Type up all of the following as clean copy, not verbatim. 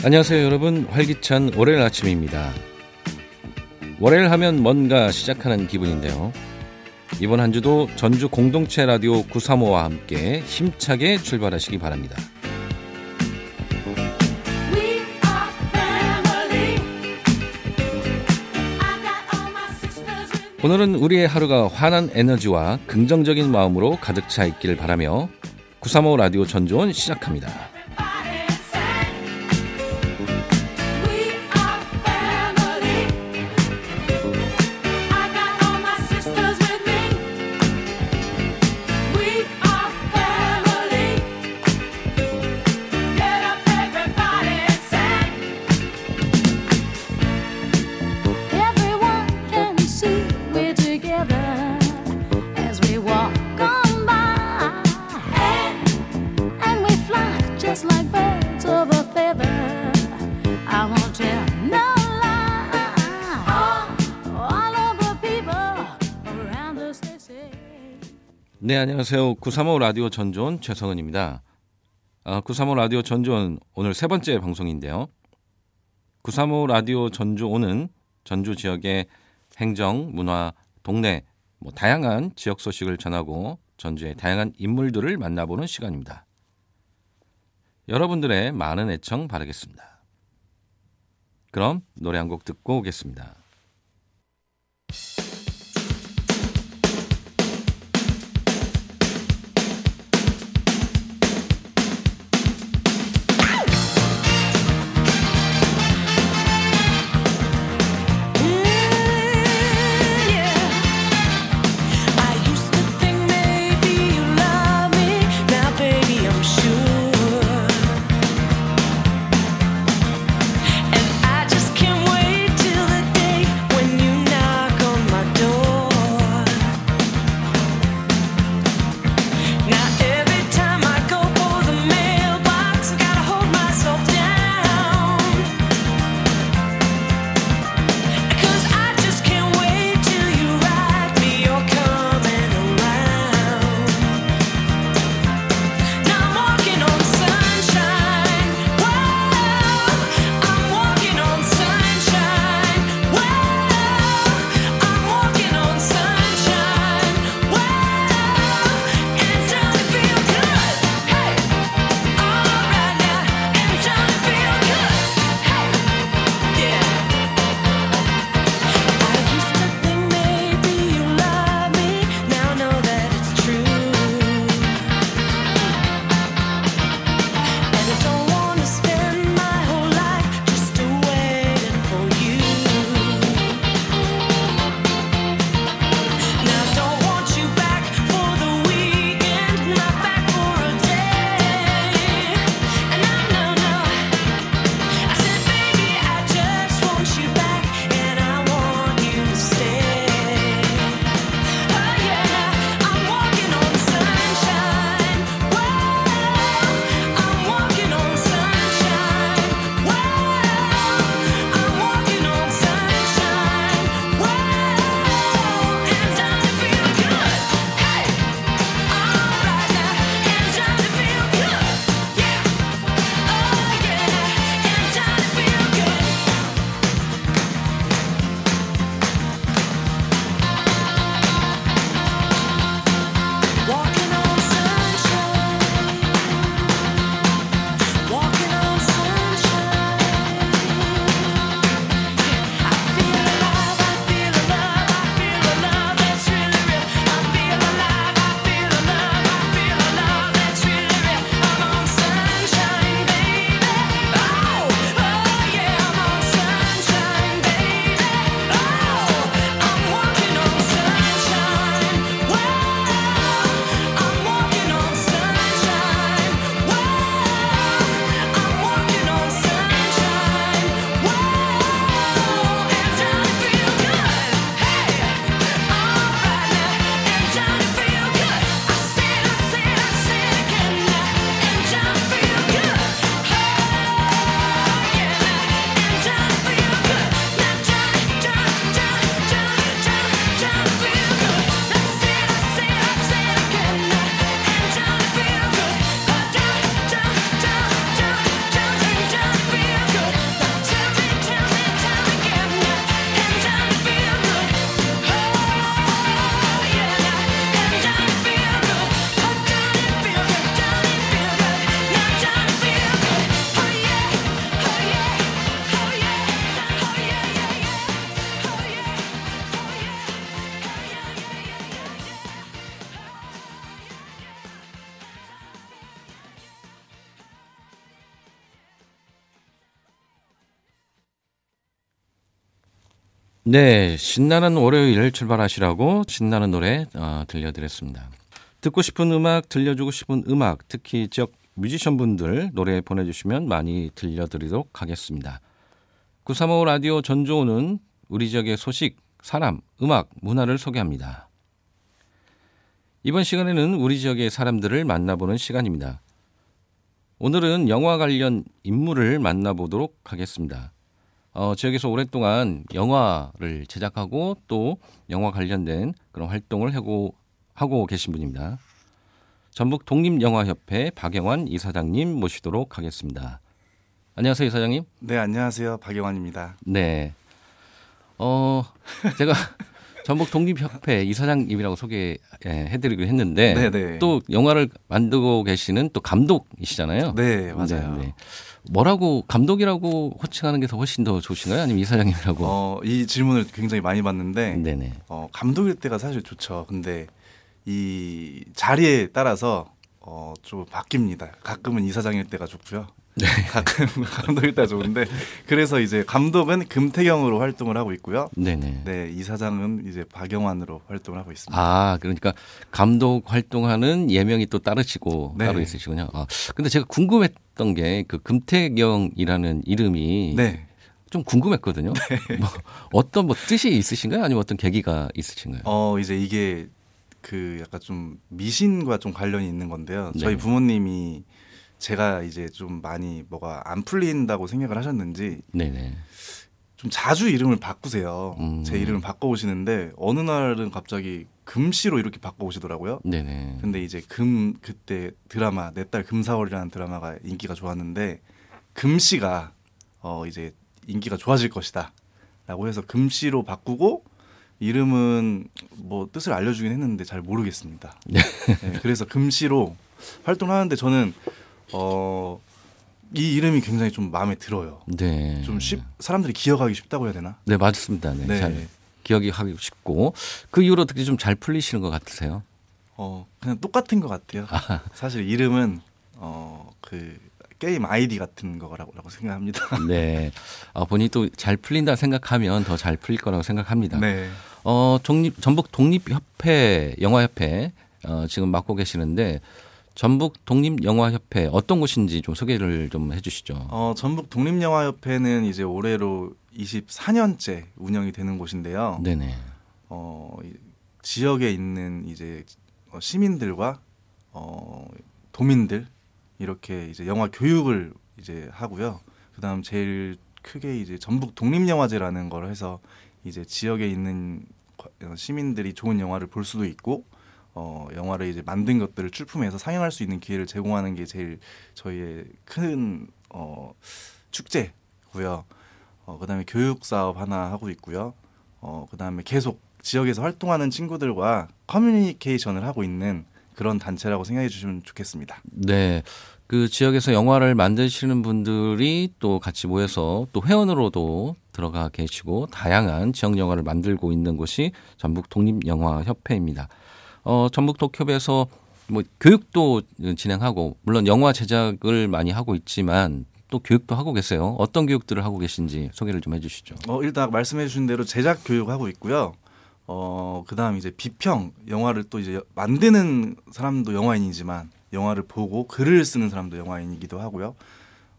안녕하세요 여러분, 활기찬 월요일 아침입니다. 월요일 하면 뭔가 시작하는 기분인데요. 이번 한 주도 전주 공동체 라디오 935와 함께 힘차게 출발하시기 바랍니다. 오늘은 우리의 하루가 환한 에너지와 긍정적인 마음으로 가득 차 있기를 바라며 935 라디오 전주온 시작합니다. 네, 안녕하세요. 935 라디오 전주온 최성은입니다. 935 라디오 전주온 오늘 세 번째 방송인데요. 935 라디오 전주온은 전주 지역의 행정, 문화, 동네, 다양한 지역 소식을 전하고 전주의 다양한 인물들을 만나보는 시간입니다. 여러분들의 많은 애청 바라겠습니다. 그럼 노래 한 곡 듣고 오겠습니다. And I just can't wait till the day 네, 신나는 월요일 출발하시라고 신나는 노래 들려드렸습니다. 듣고 싶은 음악, 들려주고 싶은 음악, 특히 지역 뮤지션분들 노래 보내주시면 많이 들려드리도록 하겠습니다. 935 라디오 전조는 우리 지역의 소식, 사람, 음악, 문화를 소개합니다. 이번 시간에는 우리 지역의 사람들을 만나보는 시간입니다. 오늘은 영화 관련 인물을 만나보도록 하겠습니다. 지역에서 오랫동안 영화를 제작하고 또 영화 관련된 그런 활동을 하고 계신 분입니다. 전북 독립영화협회 박영환 이사장님 모시도록 하겠습니다. 안녕하세요, 이사장님. 네, 안녕하세요. 박영환입니다. 네. 제가 전북 독립협회 이사장님이라고 소개해드리기로 했는데 네네. 또 영화를 만들고 계시는 또 감독이시잖아요. 네, 맞아요. 네. 뭐라고 감독이라고 호칭하는 게 더 훨씬 더 좋으신가요? 아니면 이사장님이라고? 이 질문을 굉장히 많이 받는데 네네. 감독일 때가 사실 좋죠. 근데 이 자리에 따라서 좀 바뀝니다. 가끔은 이사장일 때가 좋고요. 네. 가끔 감독일 때가 좋은데 그래서 이제 감독은 금태경으로 활동을 하고 있고요. 네네. 네, 이사장은 이제 박영환으로 활동을 하고 있습니다. 아, 그러니까 감독 활동하는 예명이 또 따르시고 네. 따로 있으시군요. 근데 제가 궁금했던 게 그 금태경이라는 이름이 네. 좀 궁금했거든요. 뭐 어떤 뜻이 있으신가요? 아니면 어떤 계기가 있으신가요? 이제 이게 그 약간 좀 미신과 좀 관련이 있는 건데요. 저희 네. 부모님이 제가 이제 좀 많이 뭐가 안 풀린다고 생각을 하셨는지 네네. 좀 자주 이름을 바꾸세요. 제 이름을 바꿔오시는데 어느 날은 갑자기 금씨로 이렇게 바꿔오시더라고요. 네네. 근데 이제 그때 드라마 내 딸 금사월이라는 드라마가 인기가 좋았는데 금씨가 이제 인기가 좋아질 것이다라고 해서 금씨로 바꾸고 이름은 뭐 뜻을 알려주긴 했는데 잘 모르겠습니다. 네. 네, 그래서 금씨로 활동을 하는데 저는 이 이름이 굉장히 좀 마음에 들어요. 네. 좀 사람들이 기억하기 쉽다고 해야 되나? 네, 맞습니다. 네. 네. 잘 기억이 하기 쉽고 그 이후로 어떻게 좀 잘 풀리시는 것 같으세요? 그냥 똑같은 것 같아요. 사실 이름은 그 게임 아이디 같은 거라고 생각합니다. 네. 본인이 또 잘 풀린다 생각하면 더 잘 풀릴 거라고 생각합니다. 네. 전북 독립협회 영화협회 지금 맡고 계시는데 전북 독립영화협회 어떤 곳인지 좀 소개를 좀 해주시죠. 전북 독립영화협회는 이제 올해로 24년째 운영이 되는 곳인데요. 네네. 지역에 있는 이제 시민들과 도민들 이렇게 이제 영화 교육을 이제 하고요. 그다음 제일 크게 이제 전북 독립영화제라는 걸 해서 이제 지역에 있는 시민들이 좋은 영화를 볼 수도 있고 영화를 이제 만든 것들을 출품해서 상영할 수 있는 기회를 제공하는 게 제일 저희의 큰 축제고요. 그다음에 교육 사업 하나 하고 있고요. 그다음에 계속 지역에서 활동하는 친구들과 커뮤니케이션을 하고 있는 그런 단체라고 생각해 주시면 좋겠습니다. 네. 그 지역에서 영화를 만드시는 분들이 또 같이 모여서 또 회원으로도 들어가 계시고 다양한 지역 영화를 만들고 있는 곳이 전북 독립영화협회입니다. 전북 독협에서 뭐 교육도 진행하고 물론 영화 제작을 많이 하고 있지만 또 교육도 하고 계세요. 어떤 교육들을 하고 계신지 소개를 좀 해주시죠. 일단 말씀해 주신 대로 제작 교육하고 있고요. 그다음 이제 비평 영화를 또 이제 만드는 사람도 영화인이지만 영화를 보고 글을 쓰는 사람도 영화인이기도 하고요.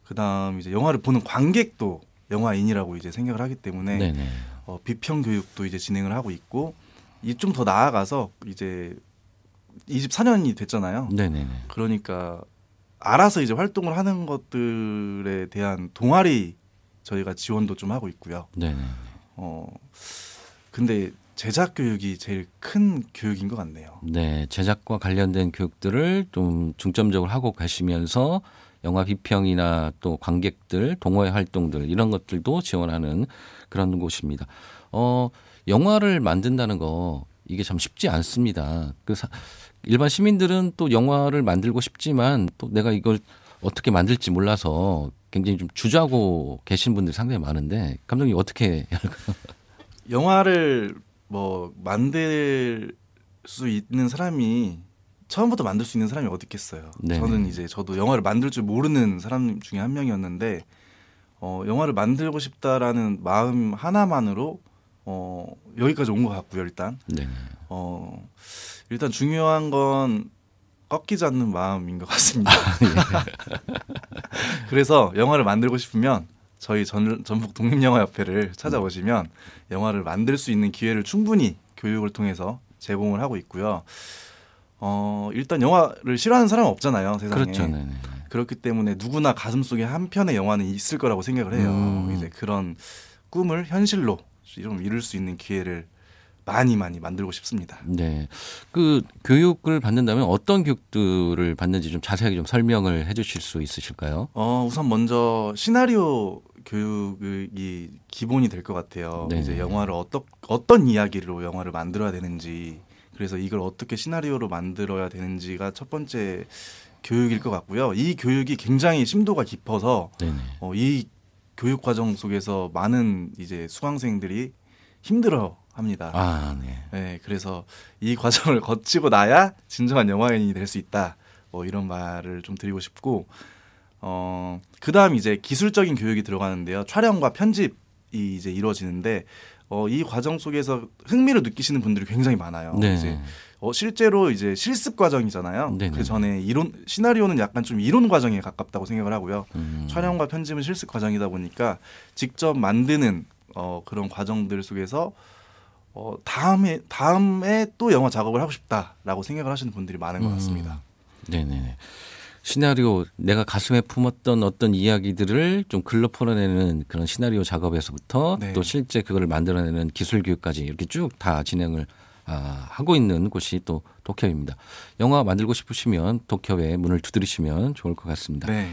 그다음 이제 영화를 보는 관객도 영화인이라고 이제 생각을 하기 때문에 네네. 비평 교육도 이제 진행을 하고 있고 이 좀 더 나아가서 이제 24년이 됐잖아요. 네네네. 그러니까 알아서 이제 활동을 하는 것들에 대한 동아리 저희가 지원도 좀 하고 있고요. 네네. 근데 제작 교육이 제일 큰 교육인 것 같네요. 네, 제작과 관련된 교육들을 좀 중점적으로 하고 계시면서 영화 비평이나 또 관객들, 동호회 활동들 이런 것들도 지원하는 그런 곳입니다. 영화를 만든다는 거 이게 참 쉽지 않습니다. 일반 시민들은 또 영화를 만들고 싶지만 또 내가 이걸 어떻게 만들지 몰라서 굉장히 좀 주저하고 계신 분들이 상당히 많은데 감독님 어떻게 해야 할까요? 영화를 뭐 만들 수 있는 사람이 처음부터 만들 수 있는 사람이 어디 있겠어요. 네네. 저도 영화를 만들 줄 모르는 사람 중에 한 명이었는데 영화를 만들고 싶다라는 마음 하나만으로 여기까지 온 것 같고요. 일단 네. 일단 중요한 건 꺾이지 않는 마음인 것 같습니다. 그래서 영화를 만들고 싶으면 저희 전북 독립영화협회를 찾아오시면 영화를 만들 수 있는 기회를 충분히 교육을 통해서 제공을 하고 있고요. 일단 영화를 싫어하는 사람은 없잖아요, 세상에. 그렇죠. 네네. 그렇기 때문에 누구나 가슴속에 한 편의 영화는 있을 거라고 생각을 해요. 이제 그런 꿈을 현실로 좀 이룰 수 있는 기회를 많이 만들고 싶습니다. 네. 그 교육을 받는다면 어떤 교육들을 받는지 좀 자세하게 좀 설명을 해 주실 수 있으실까요? 우선 먼저 시나리오 교육이 기본이 될 것 같아요. 네네. 이제 영화를 어떤 이야기로 영화를 만들어야 되는지, 그래서 이걸 어떻게 시나리오로 만들어야 되는지가 첫 번째 교육일 것 같고요. 이 교육이 굉장히 심도가 깊어서 네네. 이 교육 과정 속에서 많은 이제 수강생들이 힘들어 합니다. 아, 네. 네, 그래서 이 과정을 거치고 나야 진정한 영화인이 될 수 있다. 이런 말을 좀 드리고 싶고, 그다음 이제 기술적인 교육이 들어가는데요. 촬영과 편집이 이제 이루어지는데, 이 과정 속에서 흥미를 느끼시는 분들이 굉장히 많아요. 네. 이제 실제로 이제 실습 과정이잖아요. 네네. 그 전에 시나리오는 약간 좀 이론 과정에 가깝다고 생각을 하고요. 촬영과 편집은 실습 과정이다 보니까 직접 만드는 그런 과정들 속에서 다음에 또 영화 작업을 하고 싶다라고 생각을 하시는 분들이 많은 것 같습니다. 네네. 시나리오, 내가 가슴에 품었던 어떤 이야기들을 좀 글로 풀어내는 그런 시나리오 작업에서부터 네. 또 실제 그걸 만들어내는 기술 교육까지 이렇게 쭉 다 진행을 하고 있는 곳이 또 독협입니다. 영화 만들고 싶으시면 독협에 문을 두드리시면 좋을 것 같습니다. 네.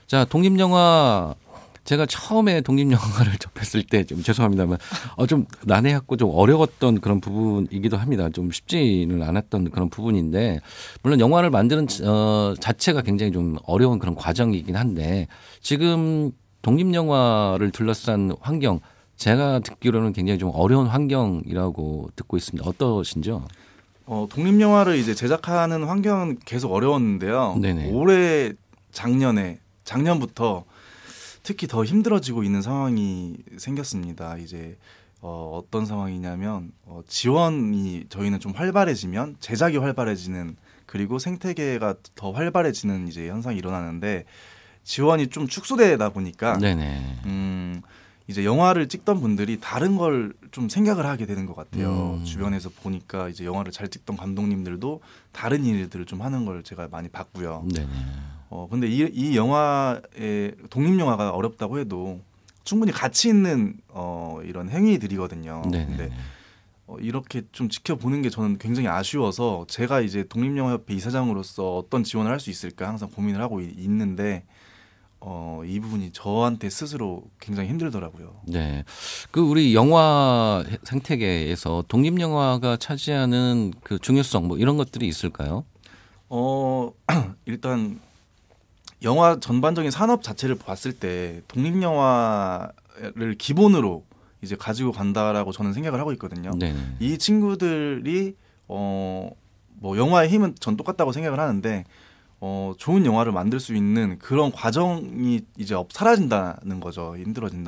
자, 독립영화, 제가 처음에 독립영화를 접했을 때 좀 죄송합니다만 좀 난해했고 좀 어려웠던 그런 부분이기도 합니다. 좀 쉽지는 않았던 그런 부분인데, 물론 영화를 만드는 자체가 굉장히 좀 어려운 그런 과정이긴 한데, 지금 독립영화를 둘러싼 환경, 제가 듣기로는 굉장히 좀 어려운 환경이라고 듣고 있습니다. 어떠신지요? 독립영화를 이제 제작하는 환경은 계속 어려웠는데요. 네네. 올해 작년부터 특히 더 힘들어지고 있는 상황이 생겼습니다. 이제 어떤 상황이냐면 지원이 저희는 좀 활발해지면 제작이 활발해지는, 그리고 생태계가 더 활발해지는 이제 현상이 일어나는데, 지원이 좀 축소되다 보니까 네네. 이제 영화를 찍던 분들이 다른 걸 좀 생각을 하게 되는 것 같아요. 주변에서 보니까 이제 영화를 잘 찍던 감독님들도 다른 일들을 좀 하는 걸 제가 많이 봤고요. 네네. 근데 이 영화의 독립영화가 어렵다고 해도 충분히 가치 있는 이런 행위들이거든요. 네네. 근데 이렇게 좀 지켜보는 게 저는 굉장히 아쉬워서, 제가 이제 독립영화협회 이사장으로서 어떤 지원을 할 수 있을까 항상 고민을 하고 있는데, 이 부분이 저한테 스스로 굉장히 힘들더라고요. 네. 그 우리 영화 생태계에서 독립영화가 차지하는 그 중요성 뭐 이런 것들이 있을까요? 일단 영화 전반적인 산업 자체를 봤을 때 독립영화를 기본으로 이제 가지고 간다라고 저는 생각을 하고 있거든요. 네네. 이 친구들이 뭐 영화의 힘은 전 똑같다고 생각을 하는데, 좋은 영화를 만들 수 있는 그런 과정이 이제 사라진다는 거죠. 힘들어지는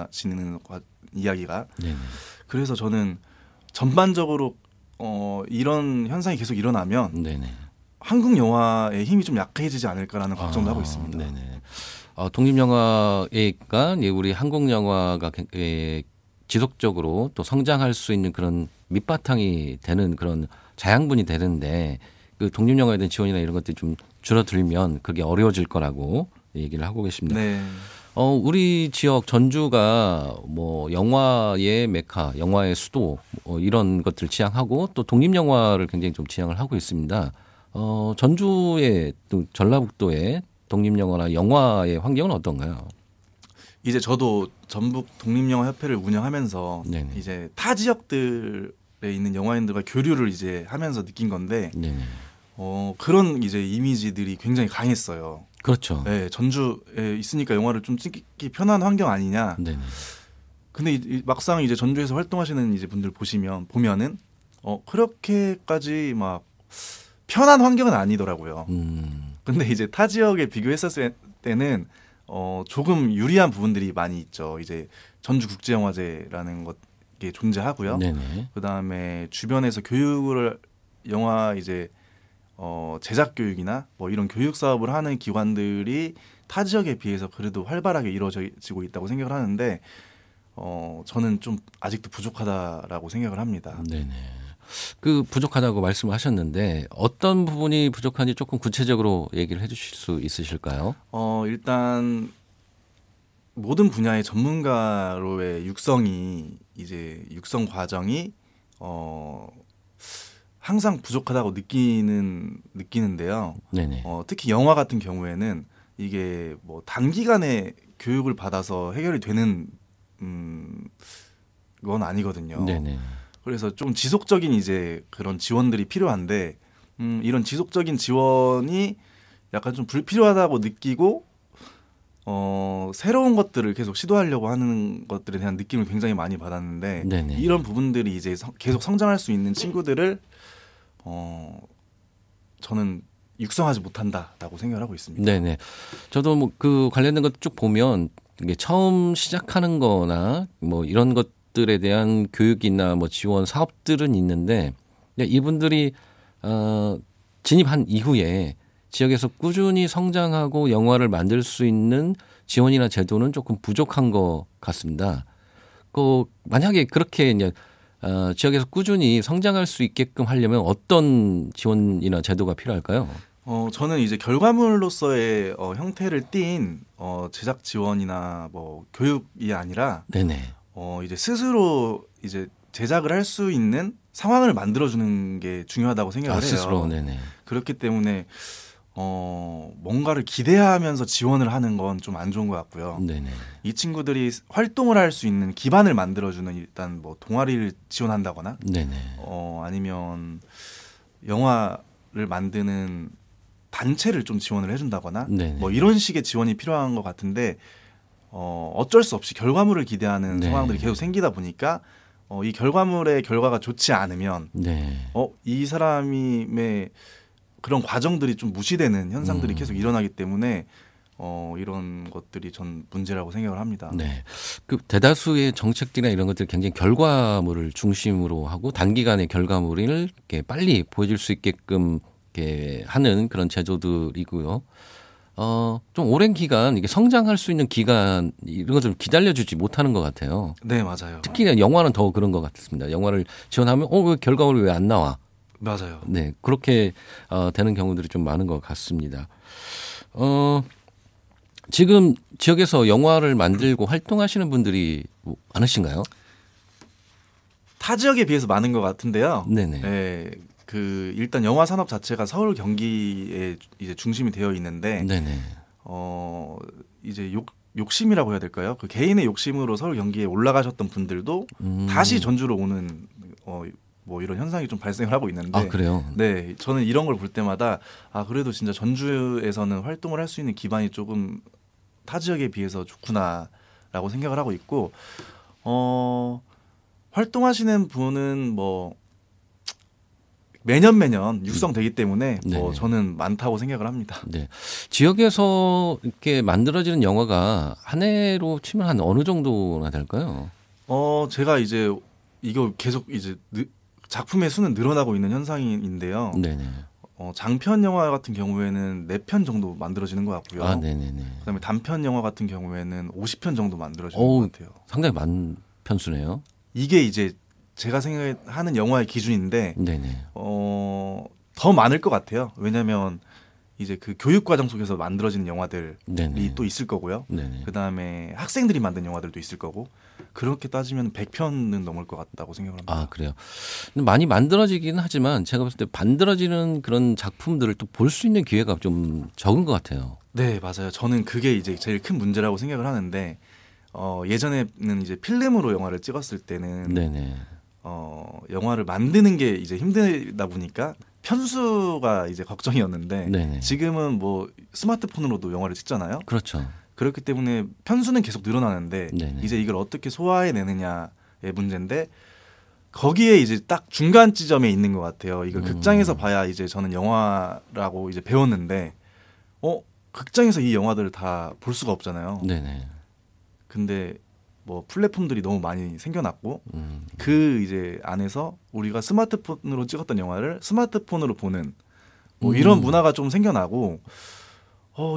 이야기가. 네네. 그래서 저는 전반적으로 이런 현상이 계속 일어나면 네네. 한국 영화의 힘이 좀 약해지지 않을까라는 걱정도 하고 있습니다. 네네. 독립영화가 우리 한국 영화가 지속적으로 또 성장할 수 있는 그런 밑바탕이 되는 그런 자양분이 되는데, 그 독립영화에 대한 지원이나 이런 것들이 좀 줄어들면 그게 어려워질 거라고 얘기를 하고 계십니다. 네. 우리 지역 전주가 뭐 영화의 메카, 영화의 수도 이런 것들 지향하고 또 독립영화를 굉장히 좀 지향을 하고 있습니다. 전주의 또 전라북도의 독립영화나 영화의 환경은 어떤가요? 이제 저도 전북 독립영화협회를 운영하면서 네네. 이제 타 지역들에 있는 영화인들과 교류를 이제 하면서 느낀 건데, 네네. 그런 이제 이미지들이 굉장히 강했어요. 그렇죠. 네, 전주에 있으니까 영화를 좀 찍기 편한 환경 아니냐. 네네. 근데 막상 이제 전주에서 활동하시는 이제 분들 보면은 그렇게까지 막 편한 환경은 아니더라고요. 근데 이제 타 지역에 비교했었을 때는 조금 유리한 부분들이 많이 있죠. 이제 전주국제영화제라는 게 존재하고요. 네네. 그다음에 주변에서 교육을 영화 이제 제작 교육이나 뭐 이런 교육 사업을 하는 기관들이 타 지역에 비해서 그래도 활발하게 이루어지고 있다고 생각을 하는데 저는 좀 아직도 부족하다라고 생각을 합니다. 네네. 그 부족하다고 말씀하셨는데 어떤 부분이 부족한지 조금 구체적으로 얘기를 해주실 수 있으실까요? 일단 모든 분야의 전문가로의 육성이 이제 육성 과정이 항상 부족하다고 느끼는데요. 네네. 특히 영화 같은 경우에는 이게 뭐 단기간에 교육을 받아서 해결이 되는 건 아니거든요. 네네. 그래서 좀 지속적인 이제 그런 지원들이 필요한데 이런 지속적인 지원이 약간 좀 불필요하다고 느끼고 새로운 것들을 계속 시도하려고 하는 것들에 대한 느낌을 굉장히 많이 받았는데 네네. 이런 부분들이 이제 계속 성장할 수 있는 친구들을 저는 육성하지 못한다라고 생각을 하고 있습니다. 네네. 저도 뭐 그 관련된 것 쭉 보면 이게 처음 시작하는 거나 뭐 이런 것들에 대한 교육이나 뭐 지원 사업들은 있는데 이분들이 진입한 이후에 지역에서 꾸준히 성장하고 영화를 만들 수 있는 지원이나 제도는 조금 부족한 것 같습니다. 만약에 그렇게 이제 지역에서 꾸준히 성장할 수 있게끔 하려면 어떤 지원이나 제도가 필요할까요? 저는 이제 결과물로서의 형태를 띈 제작 지원이나 뭐 교육이 아니라 네네. 이제 스스로 이제 제작을 할 수 있는 상황을 만들어주는 게 중요하다고 생각을 해요. 스스로. 네네. 그렇기 때문에 뭔가를 기대하면서 지원을 하는 건 좀 안 좋은 것 같고요. 네네. 이 친구들이 활동을 할 수 있는 기반을 만들어주는 일단 뭐 동아리를 지원한다거나 네네. 아니면 영화를 만드는 단체를 좀 지원을 해준다거나 네네. 뭐 이런 식의 지원이 필요한 것 같은데 어쩔 수 없이 결과물을 기대하는 네. 상황들이 계속 생기다 보니까 이 결과물의 결과가 좋지 않으면 네. 이 사람의 그런 과정들이 좀 무시되는 현상들이 계속 일어나기 때문에 이런 것들이 전 문제라고 생각을 합니다. 네. 그 대다수의 정책들이나 이런 것들이 굉장히 결과물을 중심으로 하고 단기간에 결과물을 이렇게 빨리 보여줄 수 있게끔 이렇게 하는 그런 제도들이고요. 좀 오랜 기간 이게 성장할 수 있는 기간 이런 것을 기다려주지 못하는 것 같아요. 네, 맞아요. 특히 영화는 더 그런 것 같습니다. 영화를 지원하면 왜 결과물이 왜 안 나와? 맞아요. 네, 그렇게 되는 경우들이 좀 많은 것 같습니다. 지금 지역에서 영화를 만들고 활동하시는 분들이 많으신가요? 타 지역에 비해서 많은 것 같은데요. 네네. 네, 일단 영화 산업 자체가 서울 경기에 이제 중심이 되어 있는데 네네. 이제 욕심이라고 해야 될까요? 그 개인의 욕심으로 서울 경기에 올라가셨던 분들도 다시 전주로 오는 뭐 이런 현상이 좀 발생을 하고 있는데. 아, 그래요? 네, 저는 이런 걸 볼 때마다 그래도 진짜 전주에서는 활동을 할 수 있는 기반이 조금 타 지역에 비해서 좋구나라고 생각을 하고 있고, 활동하시는 분은 뭐 매년 육성되기 때문에 뭐 네네. 저는 많다고 생각을 합니다. 네. 지역에서 이렇게 만들어지는 영화가 한 해로 치면 한 어느 정도나 될까요? 제가 이제 이거 계속 이제 작품의 수는 늘어나고 있는 현상인데요. 네네. 장편 영화 같은 경우에는 4편 정도 만들어지는 것 같고요. 아, 네네네. 그다음에 단편 영화 같은 경우에는 50편 정도 만들어지는 어우, 것 같아요. 상당히 많은 편수네요. 이게 이제 제가 생각하는 영화의 기준인데 네네. 더 많을 것 같아요. 왜냐하면 이제 그 교육 과정 속에서 만들어지는 영화들이 네네. 또 있을 거고요. 네네. 그다음에 학생들이 만든 영화들도 있을 거고, 그렇게 따지면 100편은 넘을 것 같다고 생각을 합니다. 아, 그래요. 근데 많이 만들어지긴 하지만 제가 봤을 때 만들어지는 그런 작품들을 또 볼 수 있는 기회가 좀 적은 것 같아요. 네, 맞아요. 저는 그게 이제 제일 큰 문제라고 생각을 하는데, 예전에는 이제 필름으로 영화를 찍었을 때는 네네. 영화를 만드는 게 이제 힘들다 보니까 편수가 이제 걱정이었는데, 네네. 지금은 뭐 스마트폰으로도 영화를 찍잖아요. 그렇죠. 그렇기 때문에 편수는 계속 늘어나는데 네네. 이제 이걸 어떻게 소화해내느냐의 문제인데, 거기에 이제 딱 중간 지점에 있는 것 같아요. 이걸 극장에서 봐야 이제 저는 영화라고 이제 배웠는데, 극장에서 이 영화들을 다 볼 수가 없잖아요. 네네. 근데 뭐 플랫폼들이 너무 많이 생겨났고 그 이제 안에서 우리가 스마트폰으로 찍었던 영화를 스마트폰으로 보는 뭐 이런 문화가 좀 생겨나고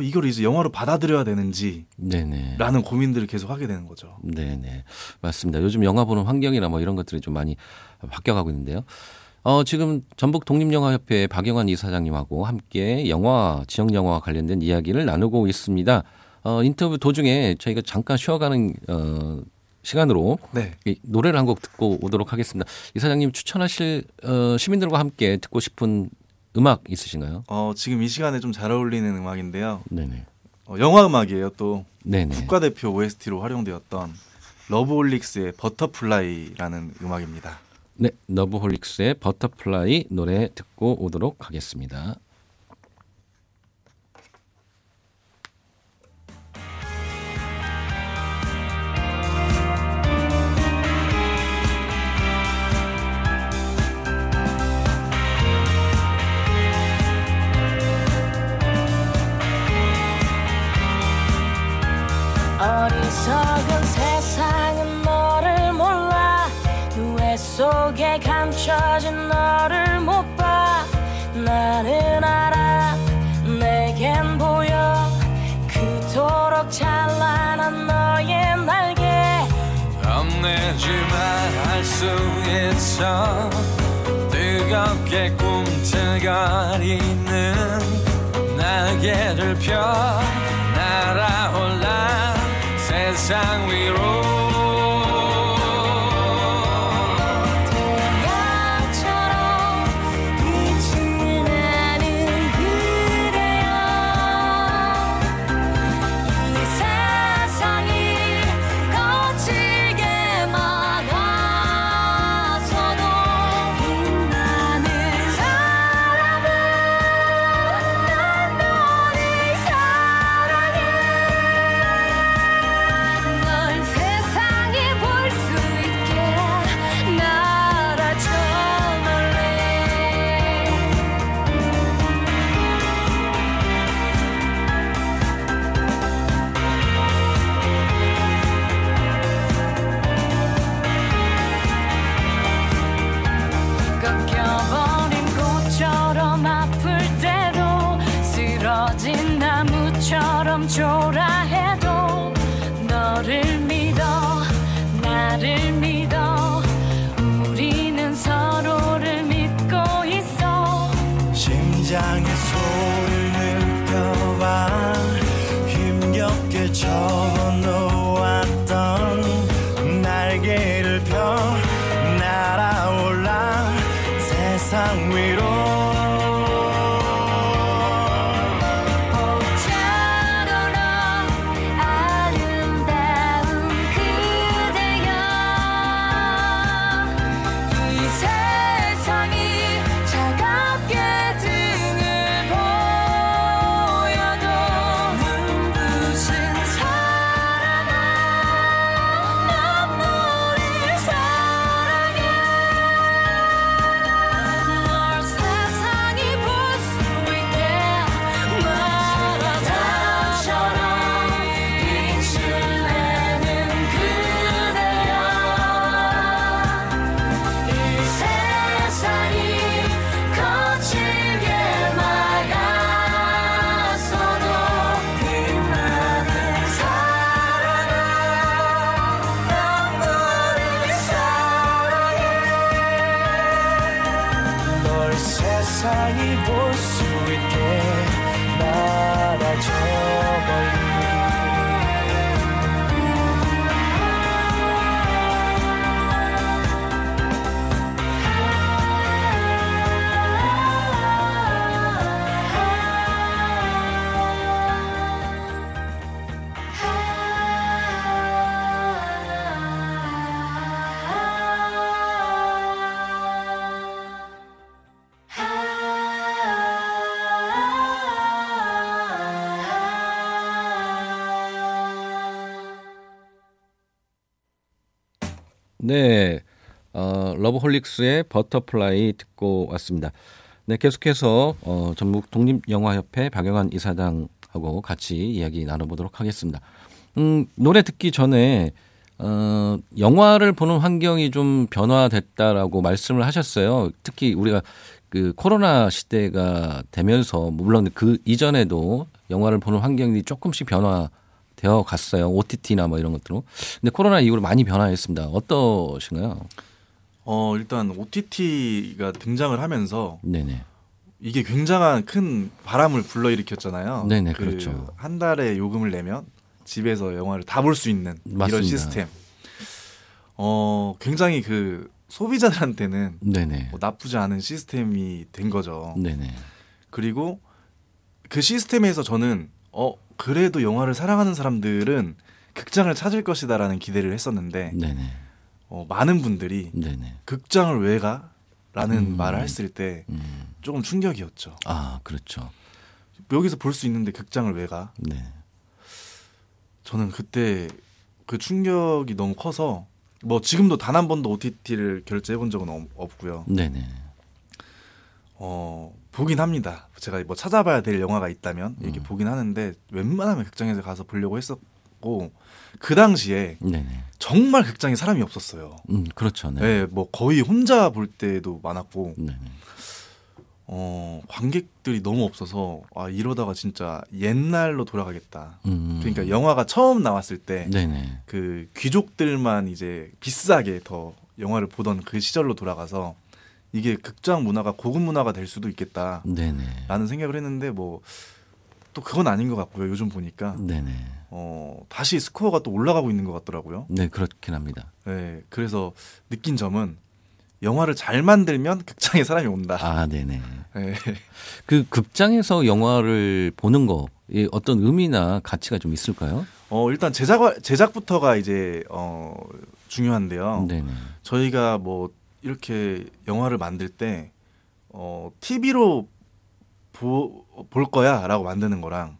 이걸 이제 영화로 받아들여야 되는지 네네. 라는 고민들을 계속 하게 되는 거죠. 네네. 맞습니다. 요즘 영화 보는 환경이나 뭐 이런 것들이 좀 많이 바뀌어가고 있는데요. 지금 전북 독립영화협회 박영환 이사장님하고 함께 영화, 지역 영화와 관련된 이야기를 나누고 있습니다. 인터뷰 도중에 저희가 잠깐 쉬어가는 시간으로 네. 노래를 한 곡 듣고 오도록 하겠습니다. 이사장님 추천하실 시민들과 함께 듣고 싶은 음악 있으신가요? 지금 이 시간에 좀 잘 어울리는 음악인데요. 네네. 영화 음악이에요. 또 네네. 국가대표 OST로 활용되었던 러브홀릭스의 버터플라이라는 음악입니다. 네, 러브홀릭스의 버터플라이 노래 듣고 오도록 하겠습니다. 어리석은 세상은 너를 몰라 누에 속에 감춰진 너를 못 봐 나는 알아 내겐 보여 그토록 찬란한 너의 날개 겁내지만 할 수 있어 뜨겁게 꿈틀거리는 날개를 펴 날아올라 세상 위로 태양처럼 빛을 내는 그대여 이 세상이 거칠게 막아서도 빛나는 사람은 난 너를 사랑해 널 세상에 볼 수 있게 날아줘 멀리 꺾여버린 꽃처럼 아플 때도 쓰러진 나무처럼 초라해도 너를 믿어 나를 믿어 우리는 서로를 믿고 있어 심장의 소리를 느껴봐 힘겹게 접어놓았던 날개를 펴 날아올라 세상 위로 봄처럼 아름다운 그대여 이 세상이 차갑게 등을 보여도 눈부신 사랑아 난 너를 사랑해 널 세상이 볼 수 있게 말하자처럼 빛을 내는 그대여 이 세상이 거칠게 막아서도 빛나는 사랑아 난 너를 사랑해 널 세상이 볼 수 있게 날아줘 멀리 네, 러브홀릭스의 버터플라이 듣고 왔습니다. 네, 계속해서 전북 독립영화협회 박영환 이사장하고 같이 이야기 나눠보도록 하겠습니다. 노래 듣기 전에 영화를 보는 환경이 좀 변화됐다라고 말씀을 하셨어요. 특히 우리가 그 코로나 시대가 되면서 물론 그 이전에도 영화를 보는 환경이 조금씩 변화되어 갔어요. OTT나 뭐 이런 것들로. 근데 코로나 이후로 많이 변화했습니다. 어떠신가요? 일단 OTT가 등장을 하면서 네네. 이게 굉장한 큰 바람을 불러일으켰잖아요. 네네, 그렇죠. 한 달에 요금을 내면 집에서 영화를 다 볼 수 있는 맞습니다. 이런 시스템. 굉장히 그 소비자들한테는 네네. 뭐 나쁘지 않은 시스템이 된 거죠. 네네. 그리고 그 시스템에서 저는 그래도 영화를 사랑하는 사람들은 극장을 찾을 것이다라는 기대를 했었는데 네네. 많은 분들이 네네. 극장을 왜 가? 라는 말을 했을 때 조금 충격이었죠. 아, 그렇죠. 여기서 볼 수 있는데 극장을 왜 가? 네. 저는 그때 그 충격이 너무 커서 뭐 지금도 단 한 번도 OTT를 결제해 본 적은 없고요. 네네. 보긴 합니다. 제가 뭐 찾아봐야 될 영화가 있다면 이렇게 음. 보긴 하는데 웬만하면 극장에서 가서 보려고 했었고 그 당시에 네네. 정말 극장에 사람이 없었어요. 그렇죠. 네. 네, 뭐 거의 혼자 볼 때도 많았고 네네. 관객들이 너무 없어서 이러다가 진짜 옛날로 돌아가겠다. 음. 그러니까 영화가 처음 나왔을 때 네네. 그 귀족들만 이제 비싸게 더 영화를 보던 그 시절로 돌아가서 이게 극장 문화가 고급 문화가 될 수도 있겠다라는 네네. 생각을 했는데 뭐 또 그건 아닌 것 같고요. 요즘 보니까 네네. 다시 스코어가 또 올라가고 있는 것 같더라고요. 네, 그렇긴 합니다. 네, 그래서 느낀 점은 영화를 잘 만들면 극장에 사람이 온다. 아, 네네. 네. 그 극장에서 영화를 보는 거 어떤 의미나 가치가 좀 있을까요? 일단 제작부터가 이제 중요한데요. 네네. 저희가 뭐 이렇게 영화를 만들 때 TV로 볼 거야라고 만드는 거랑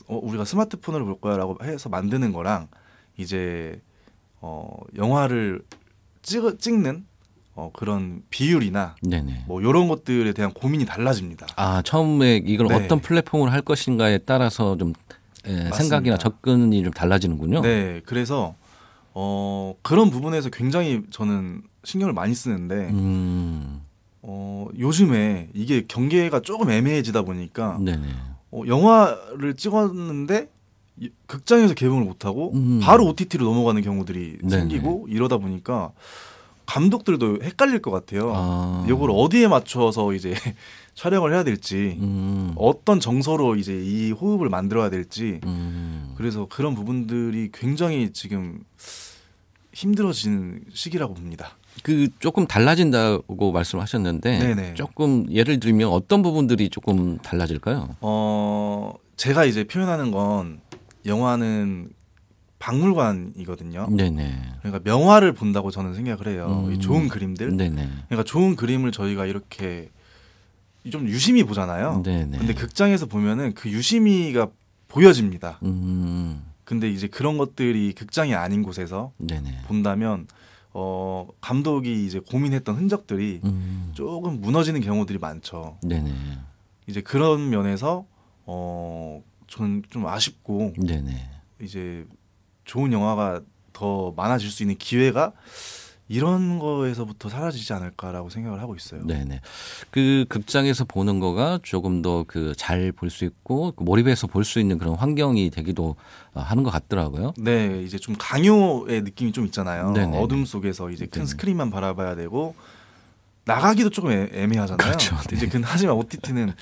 우리가 스마트폰으로 볼 거야라고 해서 만드는 거랑 이제 영화를 찍는 그런 비율이나 네네. 뭐 이런 것들에 대한 고민이 달라집니다. 아, 처음에 이걸 네. 어떤 플랫폼을 할 것인가에 따라서 좀 생각이나 접근이 좀 달라지는군요. 네, 그래서 그런 부분에서 굉장히 저는 신경을 많이 쓰는데 요즘에 이게 경계가 조금 애매해지다 보니까 네네. 영화를 찍었는데 극장에서 개봉을 못하고 바로 OTT로 넘어가는 경우들이 네네. 생기고 이러다 보니까 감독들도 헷갈릴 것 같아요. 아. 이걸 어디에 맞춰서 이제 촬영을 해야 될지 어떤 정서로 이제 이 호흡을 만들어야 될지 그래서 그런 부분들이 굉장히 지금 힘들어지는 시기라고 봅니다. 그 조금 달라진다고 말씀하셨는데 네네. 조금 예를 들면 어떤 부분들이 조금 달라질까요? 제가 이제 표현하는 건 영화는 박물관이거든요. 네네. 그러니까 명화를 본다고 저는 생각을 해요. 이 좋은 그림들. 네네. 그러니까 좋은 그림을 저희가 이렇게 좀 유심히 보잖아요. 네네. 근데 극장에서 보면은 그 유심히가 보여집니다. 근데 이제 그런 것들이 극장이 아닌 곳에서 네네. 본다면 감독이 이제 고민했던 흔적들이 조금 무너지는 경우들이 많죠. 네네. 이제 그런 면에서 저는 좀 아쉽고 네네. 이제 좋은 영화가 더 많아질 수 있는 기회가 이런 거에서부터 사라지지 않을까라고 생각을 하고 있어요. 네네. 그 극장에서 보는 거가 조금 더 그 잘 볼 수 있고 몰입해서 볼 수 있는 그런 환경이 되기도 하는 것 같더라고요. 네, 이제 좀 강요의 느낌이 좀 있잖아요. 네네. 어둠 속에서 이제 큰 네네. 스크린만 바라봐야 되고 나가기도 조금 애매하잖아요. 그렇죠. 네. 이제 하지만 OTT는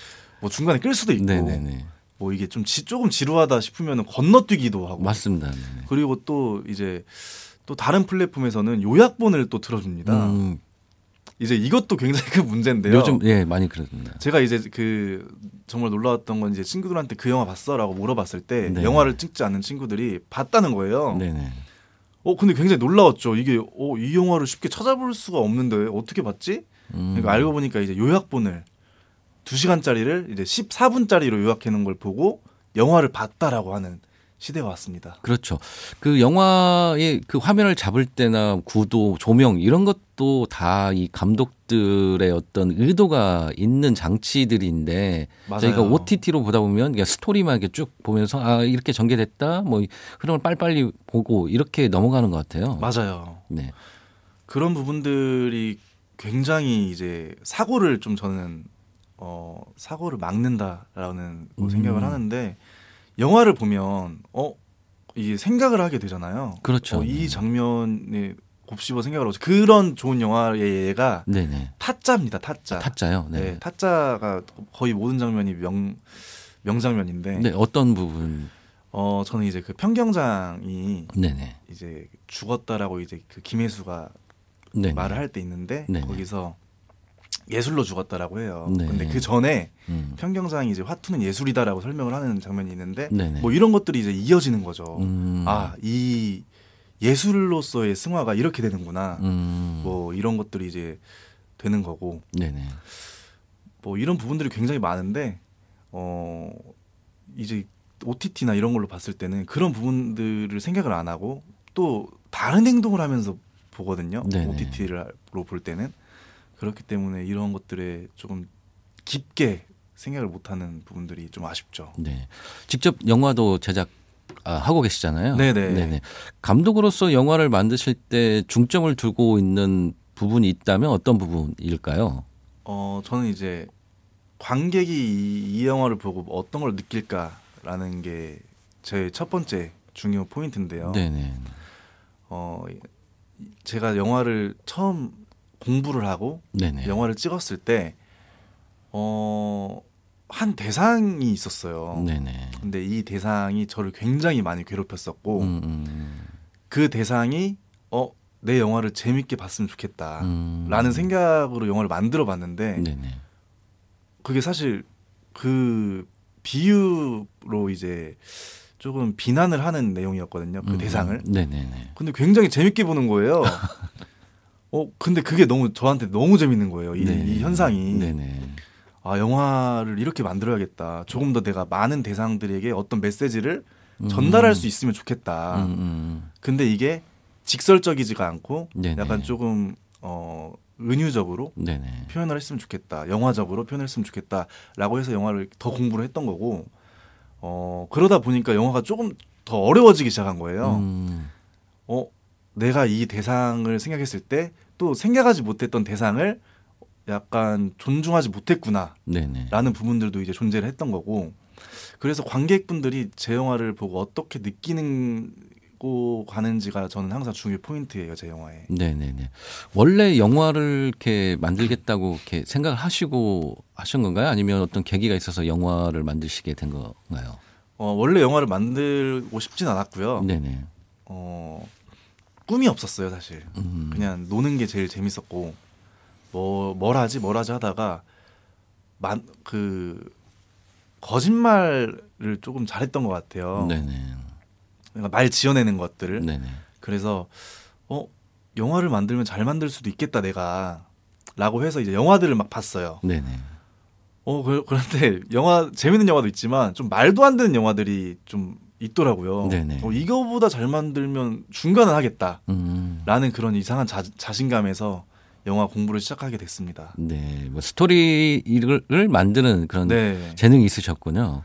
뭐 중간에 끌 수도 있고 네네네. 뭐 이게 좀 조금 지루하다 싶으면 건너뛰기도 하고 맞습니다. 네네. 그리고 또 이제 또 다른 플랫폼에서는 요약본을 또 들어줍니다. 이제 이것도 굉장히 큰 문제인데요. 요즘 많이 그렇습니다. 제가 이제 그 정말 놀라웠던 건 이제 친구들한테 그 영화 봤어라고 물어봤을 때 네. 영화를 찍지 않는 친구들이 봤다는 거예요. 네네. 근데 굉장히 놀라웠죠. 이게 이 영화를 쉽게 찾아볼 수가 없는데 어떻게 봤지? 그러니까 알고 보니까 이제 요약본을 2시간짜리를 이제 14분짜리로 요약해 놓은 걸 보고 영화를 봤다라고 하는 시대가 왔습니다. 그렇죠. 그 영화의 그 화면을 잡을 때나 구도, 조명 이런 것도 다 이 감독들의 어떤 의도가 있는 장치들인데 맞아요. 저희가 OTT로 보다 보면 그냥 스토리만 이렇게 쭉 보면서 아 이렇게 전개됐다, 뭐 흐름을 빨리빨리 보고 이렇게 넘어가는 것 같아요. 맞아요. 네, 그런 부분들이 굉장히 이제 사고를 좀 저는 사고를 막는다라는 생각을 하는데 영화를 보면 이게 생각을 하게 되잖아요. 그렇죠. 이 장면에 곱씹어 생각을 하고 그런 좋은 영화의 예가 네네. 타짜입니다. 타짜. 타짜요. 네. 네, 타짜가 거의 모든 장면이 명장면인데. 네, 어떤 부분? 저는 이제 그 편경장이 네네. 이제 죽었다라고 이제 그 김혜수가 네네. 말을 할 때 있는데 네네. 거기서 예술로 죽었다라고 해요. 네. 근데 그 전에 음. 편경장이 이제 화투는 예술이다라고 설명을 하는 장면이 있는데 네네. 뭐 이런 것들이 이제 이어지는 거죠. 음. 아, 이 예술로서의 승화가 이렇게 되는구나. 음. 뭐 이런 것들이 이제 되는 거고. 네네. 뭐 이런 부분들이 굉장히 많은데 이제 OTT나 이런 걸로 봤을 때는 그런 부분들을 생각을 안 하고 또 다른 행동을 하면서 보거든요. 네네. OTT로 볼 때는 그렇기 때문에 이런 것들에 조금 깊게 생각을 못하는 부분들이 좀 아쉽죠. 네. 직접 영화도 제작 하고 계시잖아요. 네네. 네네. 감독으로서 영화를 만드실 때 중점을 두고 있는 부분이 있다면 어떤 부분일까요? 저는 이제 관객이 이 영화를 보고 어떤 걸 느낄까라는 게 제 첫 번째 중요 포인트인데요. 네네. 제가 영화를 처음 공부를 하고 네네. 영화를 찍었을 때 한 대상이 있었어요. 네네. 근데 이 대상이 저를 굉장히 많이 괴롭혔었고 음. 그 대상이 내 영화를 재밌게 봤으면 좋겠다라는 생각으로 영화를 만들어 봤는데 네네. 그게 사실 그 비유로 이제 조금 비난을 하는 내용이었거든요. 그 대상을. 네네네. 근데 굉장히 재밌게 보는 거예요. 근데 그게 저한테 너무 재밌는 거예요. 이 현상이. 네네. 아, 영화를 이렇게 만들어야겠다. 조금 더 내가 많은 대상들에게 어떤 메시지를 전달할 수 있으면 좋겠다. 근데 이게 직설적이지가 않고 네네. 약간 조금 은유적으로 네네. 표현을 했으면 좋겠다. 영화적으로 표현을 했으면 좋겠다라고 해서 영화를 더 공부를 했던 거고 그러다 보니까 영화가 조금 더 어려워지기 시작한 거예요. 내가 이 대상을 생각했을 때 또 생각하지 못했던 대상을 약간 존중하지 못했구나 네네. 라는 부분들도 이제 존재를 했던 거고 그래서 관객분들이 제 영화를 보고 어떻게 느끼고 가는지가 저는 항상 중요 포인트예요. 제 영화에. 네네네. 원래 영화를 이렇게 만들겠다고 이렇게 생각을 하시고 하신 건가요? 아니면 어떤 계기가 있어서 영화를 만드시게 된 건가요? 원래 영화를 만들고 싶진 않았고요. 네네. 꿈이 없었어요, 사실. 그냥 노는 게 제일 재밌었고 뭘 하지 하다가 거짓말을 조금 잘했던 것 같아요. 네네. 그러니까 말 지어내는 것들을. 네네. 그래서 영화를 만들면 잘 만들 수도 있겠다 내가라고 해서 이제 영화들을 막 봤어요. 네네. 그런데 재밌는 영화도 있지만 좀 말도 안 되는 영화들이 좀 있더라고요. 네네. 이거보다 잘 만들면 중간은 하겠다라는 그런 이상한 자신감에서 영화 공부를 시작하게 됐습니다. 네, 뭐 스토리를 만드는 그런 네. 재능이 있으셨군요.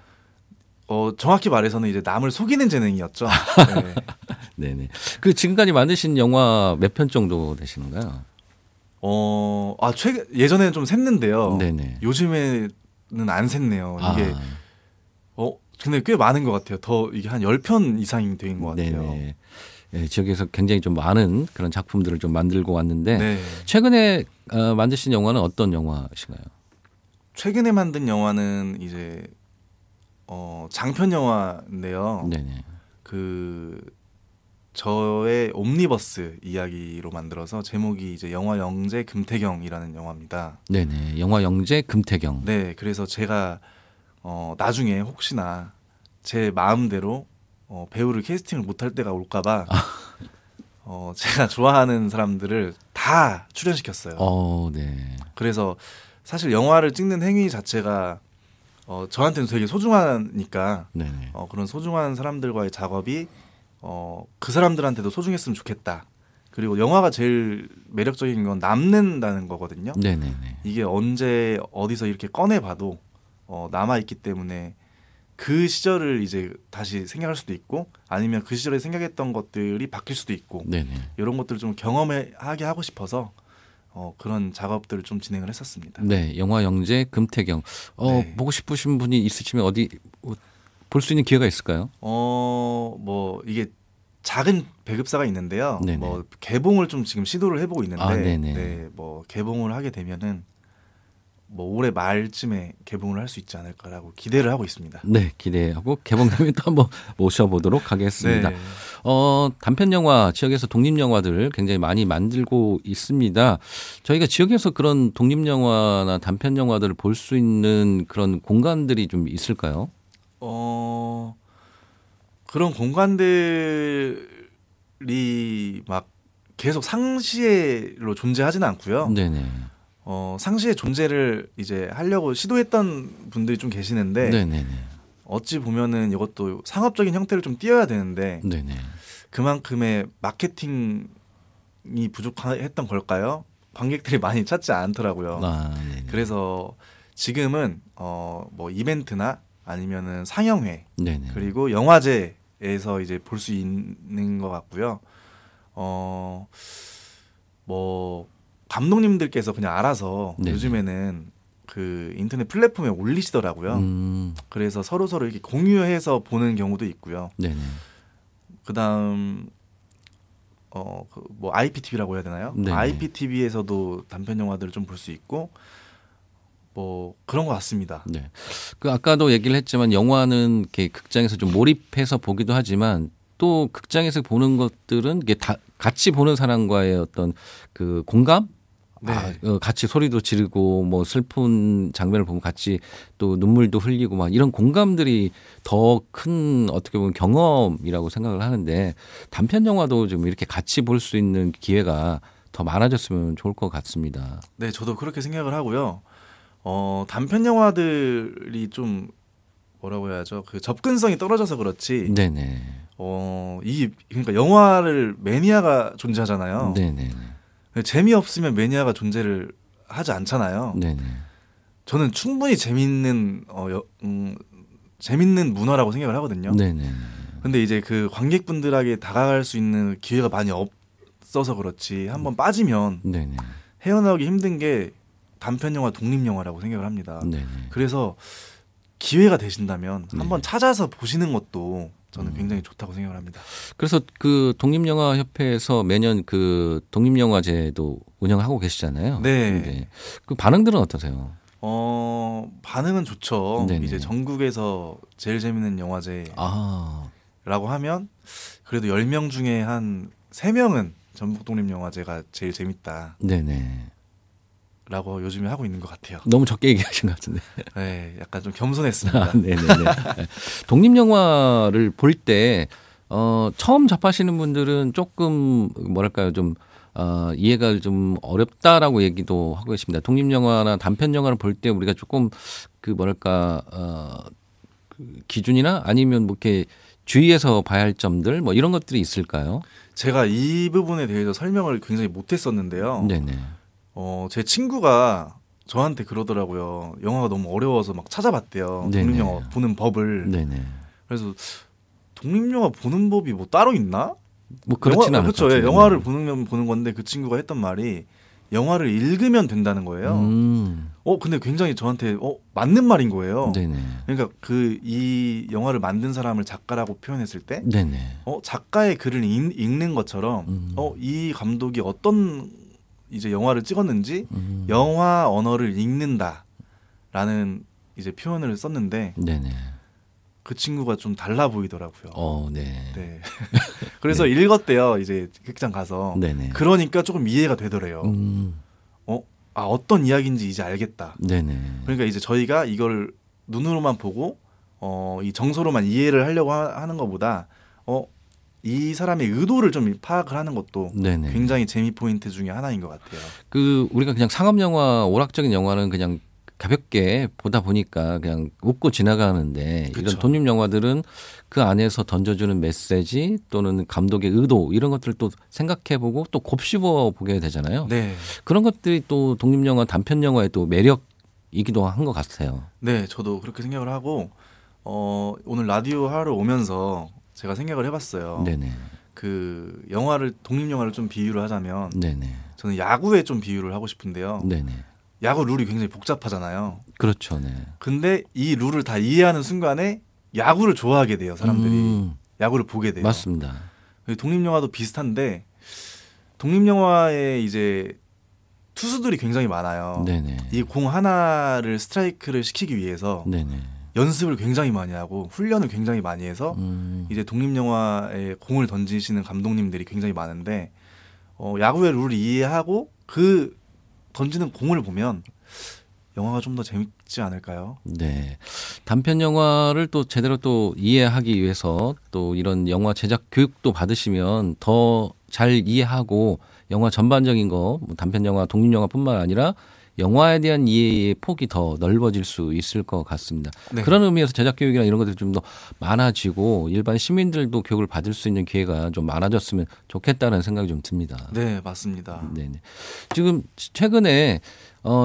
정확히 말해서는 이제 남을 속이는 재능이었죠. 네. 네네. 그 지금까지 만드신 영화 몇 편 정도 되시는가요? 예전에는 좀 샜는데요. 네네. 요즘에는 안 샜네요. 이게 근데 꽤 많은 것 같아요. 이게 한 10편 이상이 된 것 같아요. 네네. 네, 지역에서 굉장히 좀 많은 그런 작품들을 좀 만들고 왔는데 네. 최근에 만드신 영화는 어떤 영화신가요? 최근에 만든 영화는 이제 장편 영화인데요. 네네. 저의 옴니버스 이야기로 만들어서 제목이 이제 영화 영재 금태경이라는 영화입니다. 네네. 영화 영재 금태경. 네, 그래서 제가 나중에 혹시나 제 마음대로 배우를 캐스팅을 못할 때가 올까봐 제가 좋아하는 사람들을 다 출연시켰어요. 네. 그래서 사실 영화를 찍는 행위 자체가 저한테는 되게 소중하니까 네네. 그런 소중한 사람들과의 작업이 그 사람들한테도 소중했으면 좋겠다. 그리고 영화가 제일 매력적인 건 남는다는 거거든요. 네네네. 이게 언제 어디서 이렇게 꺼내봐도 남아 있기 때문에 그 시절을 이제 다시 생각할 수도 있고 아니면 그 시절에 생각했던 것들이 바뀔 수도 있고 네네. 이런 것들을 좀 경험하게 하고 싶어서 그런 작업들을 좀 진행을 했었습니다. 네, 영화 영재 금태경. 네. 보고 싶으신 분이 있으시면 어디 볼 수 있는 기회가 있을까요? 뭐 이게 작은 배급사가 있는데요. 네네. 뭐 개봉을 좀 지금 시도를 해보고 있는데, 아, 네네. 네, 뭐 개봉을 하게 되면은 뭐 올해 말쯤에 개봉을 할 수 있지 않을까라고 기대를 하고 있습니다. 네, 기대하고 개봉되면 또 한번 모셔보도록 하겠습니다. 네. 단편 영화 지역에서 독립 영화들 굉장히 많이 만들고 있습니다. 저희가 지역에서 그런 독립 영화나 단편 영화들을 볼 수 있는 그런 공간들이 좀 있을까요? 그런 공간들이 막 계속 상시로 존재하지는 않고요. 네네. 상시의 존재를 이제 하려고 시도했던 분들이 좀 계시는데 네네네. 어찌 보면은 이것도 상업적인 형태를 좀 띄어야 되는데 네네. 그만큼의 마케팅이 부족했던 걸까요? 관객들이 많이 찾지 않더라고요. 아, 네네. 그래서 지금은 뭐 이벤트나 아니면은 상영회 네네. 그리고 영화제에서 이제 볼 수 있는 것 같고요. 뭐 감독님들께서 그냥 알아서 네네. 요즘에는 그 인터넷 플랫폼에 올리시더라고요. 그래서 서로 이렇게 공유해서 보는 경우도 있고요. 네네. 그다음 뭐 IPTV라고 해야 되나요? 네네. IPTV에서도 단편 영화들을 좀 볼 수 있고 뭐 그런 것 같습니다. 네. 그 아까도 얘기를 했지만 영화는 이렇게 극장에서 좀 몰입해서 보기도 하지만 또 극장에서 보는 것들은 이게 다 같이 보는 사람과의 어떤 그 공감? 네. 같이 소리도 지르고 뭐 슬픈 장면을 보면 같이 또 눈물도 흘리고 막 이런 공감들이 더 큰 어떻게 보면 경험이라고 생각을 하는데 단편 영화도 좀 이렇게 같이 볼 수 있는 기회가 더 많아졌으면 좋을 것 같습니다. 네, 저도 그렇게 생각을 하고요. 단편 영화들이 좀 뭐라고 해야죠? 그 접근성이 떨어져서 그렇지. 네네. 그러니까 영화를 매니아가 존재하잖아요. 네네. 재미없으면 매니아가 존재를 하지 않잖아요. 네네. 저는 충분히 재밌는 문화라고 생각을 하거든요. 네네. 근데 이제 그 관객분들에게 다가갈 수 있는 기회가 많이 없어서 그렇지 한번 빠지면 네네. 헤어나오기 힘든 게 단편 영화, 독립 영화라고 생각을 합니다. 네네. 그래서 기회가 되신다면 네. 한번 찾아서 보시는 것도 저는 굉장히 좋다고 생각을 합니다. 그래서 그 독립영화협회에서 매년 그 독립영화제도 운영하고 계시잖아요. 네. 그 반응들은 어떠세요? 반응은 좋죠. 네네. 이제 전국에서 제일 재밌는 영화제라고 아, 하면 그래도 10명 중에 한 3명은 전북 독립영화제가 제일 재밌다. 네네. 라고 요즘에 하고 있는 것 같아요. 너무 적게 얘기하신 것 같은데. 네, 약간 좀 겸손했습니다. 네네네. 독립영화를 볼 때, 처음 접하시는 분들은 조금, 뭐랄까요, 좀, 이해가 좀 어렵다라고 얘기도 하고 계십니다. 독립영화나 단편영화를 볼 때 우리가 조금, 그, 뭐랄까, 그 기준이나 아니면 뭐 이렇게 주의해서 봐야 할 점들, 뭐 이런 것들이 있을까요? 제가 이 부분에 대해서 설명을 굉장히 못했었는데요. 네네. 제 친구가 저한테 그러더라고요. 영화가 너무 어려워서 막 찾아봤대요. 네네. 독립영화 보는 법을. 네네. 그래서 독립영화 보는 법이 뭐 따로 있나? 뭐 그렇지는 않을 것 그렇죠. 예, 같은데. 영화를 보는 건데 그 친구가 했던 말이 영화를 읽으면 된다는 거예요. 근데 굉장히 저한테 맞는 말인 거예요. 네네. 그러니까 이 영화를 만든 사람을 작가라고 표현했을 때 네네. 작가의 글을 읽는 것처럼 이 감독이 어떤 이제 영화를 찍었는지 영화 언어를 읽는다라는 이제 표현을 썼는데 네네. 그 친구가 좀 달라 보이더라고요. 네. 네. 그래서 읽었대요. 이제 극장 가서. 네네. 그러니까 조금 이해가 되더래요. 어떤 이야기인지 이제 알겠다. 네네. 그러니까 이제 저희가 이걸 눈으로만 보고 이 정서로만 이해를 하려고 하는 것보다 이 사람의 의도를 좀 파악을 하는 것도 네네. 굉장히 재미 포인트 중에 하나인 것 같아요. 그 우리가 그냥 상업 영화, 오락적인 영화는 그냥 가볍게 보다 보니까 그냥 웃고 지나가는데 그쵸. 이런 독립 영화들은 그 안에서 던져주는 메시지 또는 감독의 의도 이런 것들을 또 생각해보고 또 곱씹어 보게 되잖아요. 네. 그런 것들이 또 독립 영화, 단편 영화의 또 매력이기도 한 것 같아요. 네, 저도 그렇게 생각을 하고 오늘 라디오 하러 오면서 제가 생각을 해봤어요. 네네. 그 영화를 독립 영화를 좀 비유를 하자면 네네. 저는 야구에 좀 비유를 하고 싶은데요. 네네. 야구 룰이 굉장히 복잡하잖아요. 그렇죠. 네. 근데 이 룰을 다 이해하는 순간에 야구를 좋아하게 돼요. 사람들이 야구를 보게 돼요. 맞습니다. 독립 영화도 비슷한데 독립 영화에 이제 투수들이 굉장히 많아요. 네네. 이 공 하나를 스트라이크를 시키기 위해서 네네. 연습을 굉장히 많이 하고 훈련을 굉장히 많이 해서 이제 독립 영화에 공을 던지시는 감독님들이 굉장히 많은데 야구의 룰을 이해하고 그 던지는 공을 보면 영화가 좀 더 재밌지 않을까요? 네. 단편 영화를 또 제대로 또 이해하기 위해서 또 이런 영화 제작 교육도 받으시면 더 잘 이해하고 영화 전반적인 거, 뭐 단편 영화, 독립 영화뿐만 아니라 영화에 대한 이해의 폭이 더 넓어질 수 있을 것 같습니다. 네. 그런 의미에서 제작 교육이나 이런 것들이 좀 더 많아지고 일반 시민들도 교육을 받을 수 있는 기회가 좀 많아졌으면 좋겠다는 생각이 좀 듭니다. 네, 맞습니다. 네네. 지금 최근에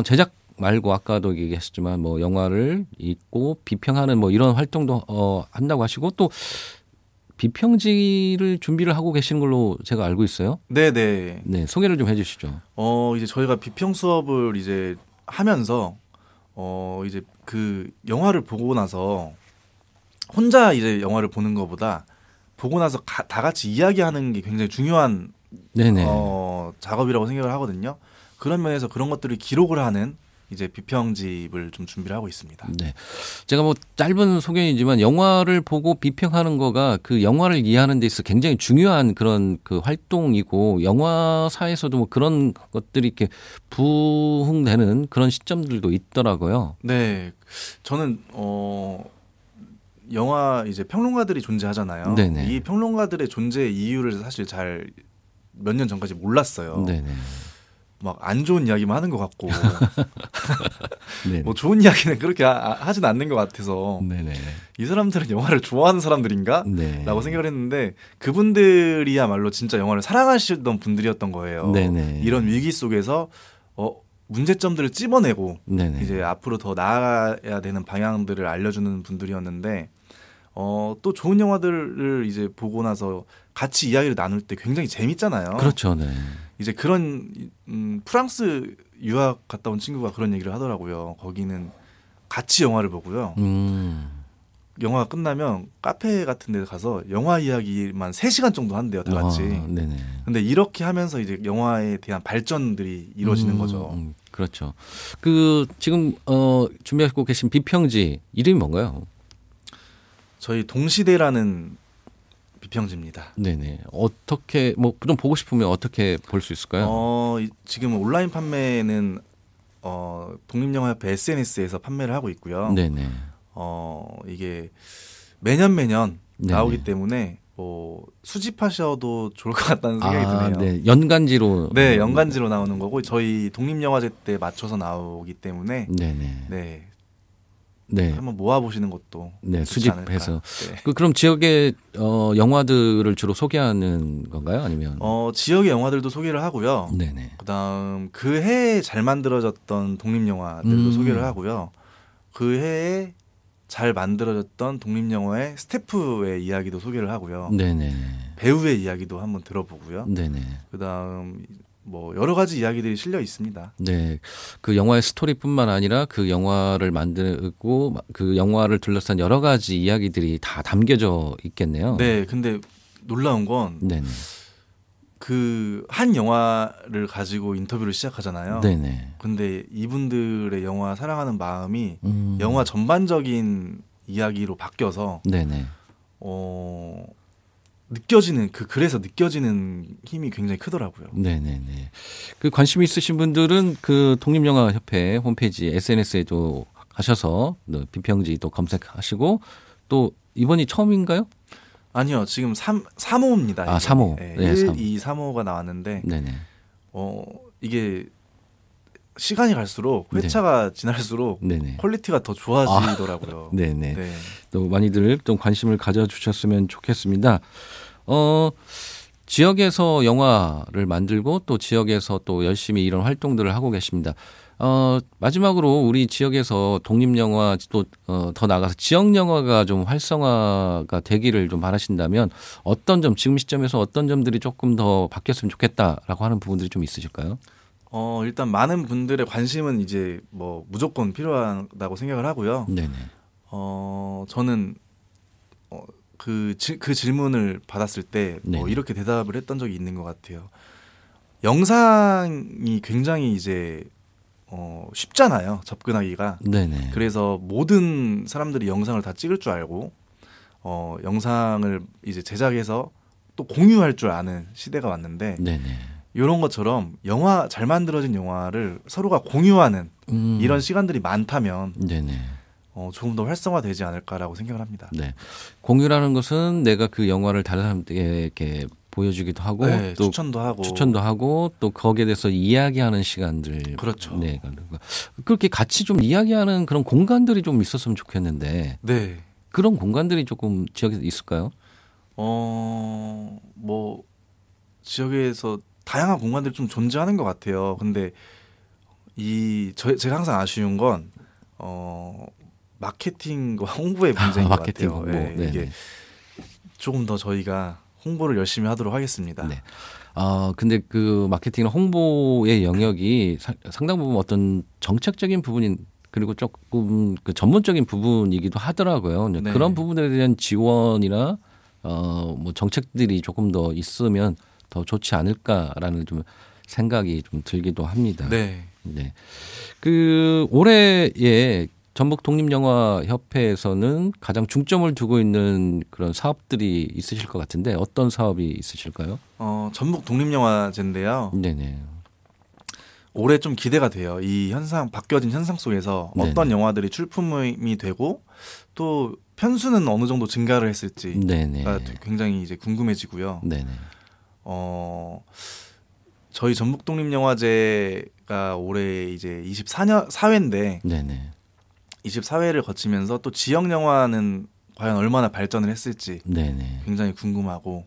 제작 말고 아까도 얘기하셨지만 뭐 영화를 읽고 비평하는 뭐 이런 활동도 한다고 하시고 또 비평지를 준비를 하고 계시는 걸로 제가 알고 있어요. 네, 네. 네, 소개를 좀 해주시죠. 이제 저희가 비평 수업을 이제 하면서 이제 그 영화를 보고 나서 혼자 이제 영화를 보는 것보다 보고 나서 다 같이 이야기하는 게 굉장히 중요한 네네. 작업이라고 생각을 하거든요. 그런 면에서 그런 것들을 기록을 하는 이제 비평집을 좀 준비를 하고 있습니다. 네. 제가 뭐 짧은 소견이지만 영화를 보고 비평하는 거가 그 영화를 이해하는 데 있어 굉장히 중요한 그런 그 활동이고 영화사에서도 뭐 그런 것들이 이렇게 부흥되는 그런 시점들도 있더라고요. 네. 저는 영화 이제 평론가들이 존재하잖아요. 네네. 이 평론가들의 존재 이유를 사실 잘 몇 년 전까지 몰랐어요. 네네. 막 안 좋은 이야기만 하는 것 같고 네네. 뭐 좋은 이야기는 그렇게 하진 않는 것 같아서 네네. 이 사람들은 영화를 좋아하는 사람들인가? 네. 라고 생각을 했는데 그분들이야말로 진짜 영화를 사랑하시던 분들이었던 거예요. 네네. 이런 위기 속에서 문제점들을 찝어내고 네네. 이제 앞으로 더 나아가야 되는 방향들을 알려주는 분들이었는데 또 좋은 영화들을 이제 보고 나서 같이 이야기를 나눌 때 굉장히 재밌잖아요. 그렇죠. 네. 이제 그런 프랑스 유학 갔다 온 친구가 그런 얘기를 하더라고요. 거기는 같이 영화를 보고요. 영화가 끝나면 카페 같은 데 가서 영화 이야기만 3시간 정도 한대요, 다 같이. 네네. 근데 이렇게 하면서 이제 영화에 대한 발전들이 이루어지는 거죠. 그렇죠. 그 지금 준비하고 계신 비평지 이름이 뭔가요? 저희 동시대라는 비평지입니다. 네네. 어떻게 뭐 좀 보고 싶으면 어떻게 볼 수 있을까요? 지금 온라인 판매는 독립영화협회 SNS에서 판매를 하고 있고요. 네네. 이게 매년 네네. 나오기 때문에 뭐 수집하셔도 좋을 것 같다는 생각이 드네요. 네. 연간지로. 네, 연간지로 나오는 거고 저희 독립영화제 때 맞춰서 나오기 때문에 네네. 네, 네. 한번 모아보시는 것도 네, 좋지 수집해서. 않을까. 네. 그럼 지역의 영화들을 주로 소개하는 건가요? 아니면? 지역의 영화들도 소개를 하고요. 네네. 그다음 그 해에 잘 만들어졌던 독립영화들도 소개를 하고요. 그 해에 잘 만들어졌던 독립영화의 스태프의 이야기도 소개를 하고요. 네네. 배우의 이야기도 한번 들어보고요. 네네. 그다음 뭐 여러 가지 이야기들이 실려 있습니다. 네, 그 영화의 스토리뿐만 아니라 그 영화를 만들고 그 영화를 둘러싼 여러 가지 이야기들이 다 담겨져 있겠네요. 네, 근데 놀라운 건 네네. 그 한 영화를 가지고 인터뷰를 시작하잖아요. 네네. 근데 이분들의 영화 사랑하는 마음이 음. 영화 전반적인 이야기로 바뀌어서 네네. 느껴지는 그 글에서 느껴지는 힘이 굉장히 크더라고요. 네네네. 그 관심 있으신 분들은 그 독립영화협회 홈페이지 SNS에도 가셔서 비평지 또 검색하시고 또 이번이 처음인가요? 아니요, 지금 3호입니다. 아, 3호. 네, 네, 1, 3호. 2, 3호가 나왔는데 네네. 이게 시간이 갈수록 네. 회차가 지날수록 네네. 퀄리티가 더 좋아지더라고요. 네네. 네. 또 많이들 좀 관심을 가져주셨으면 좋겠습니다. 지역에서 영화를 만들고 또 지역에서 또 열심히 이런 활동들을 하고 계십니다. 마지막으로 우리 지역에서 독립영화 또 더 나아가서 지역영화가 좀 활성화가 되기를 좀 바라신다면 어떤 점, 지금 시점에서 어떤 점들이 조금 더 바뀌었으면 좋겠다라고 하는 부분들이 좀 있으실까요? 일단 많은 분들의 관심은 이제 뭐 무조건 필요하다고 생각을 하고요. 네네. 저는 그 질문을 받았을 때 뭐 네네. 이렇게 대답을 했던 적이 있는 것 같아요. 영상이 굉장히 이제 쉽잖아요, 접근하기가. 네네. 그래서 모든 사람들이 영상을 다 찍을 줄 알고 영상을 이제 제작해서 또 공유할 줄 아는 시대가 왔는데 네네. 이런 것처럼 잘 만들어진 영화를 서로가 공유하는 이런 시간들이 많다면 네네. 조금 더 활성화되지 않을까라고 생각을 합니다. 네. 공유라는 것은 내가 그 영화를 다른 사람들에게 보여주기도 하고 네, 또 추천도 하고 또 거기에 대해서 이야기하는 시간들. 그렇죠. 네. 그렇게 같이 좀 이야기하는 그런 공간들이 좀 있었으면 좋겠는데 네. 그런 공간들이 조금 지역에 있을까요? 뭐 지역에서 다양한 공간들이 좀 존재하는 것 같아요. 근데 제가 항상 아쉬운 건 마케팅과 홍보의 문제인 것 마케팅, 같아요. 홍보. 네, 네네. 이게 조금 더 저희가 홍보를 열심히 하도록 하겠습니다. 네. 근데 그 마케팅이나 홍보의 영역이 상당 부분 어떤 정책적인 부분인 그리고 조금 그 전문적인 부분이기도 하더라고요. 네. 그런 부분에 대한 지원이나 뭐 정책들이 조금 더 있으면 더 좋지 않을까라는 좀 생각이 좀 들기도 합니다. 네. 네. 그 올해에 전북 독립영화협회에서는 가장 중점을 두고 있는 그런 사업들이 있으실 것 같은데 어떤 사업이 있으실까요? 전북 독립영화제인데요. 네네. 올해 좀 기대가 돼요. 이 바뀌어진 현상 속에서 어떤 네네. 영화들이 출품이 되고 또 편수는 어느 정도 증가를 했을지가 네네. 굉장히 이제 궁금해지고요. 네네. 저희 전북 독립영화제가 올해 이제 24회인데 네네. 24회를 거치면서 또 지역 영화는 과연 얼마나 발전을 했을지 네네. 굉장히 궁금하고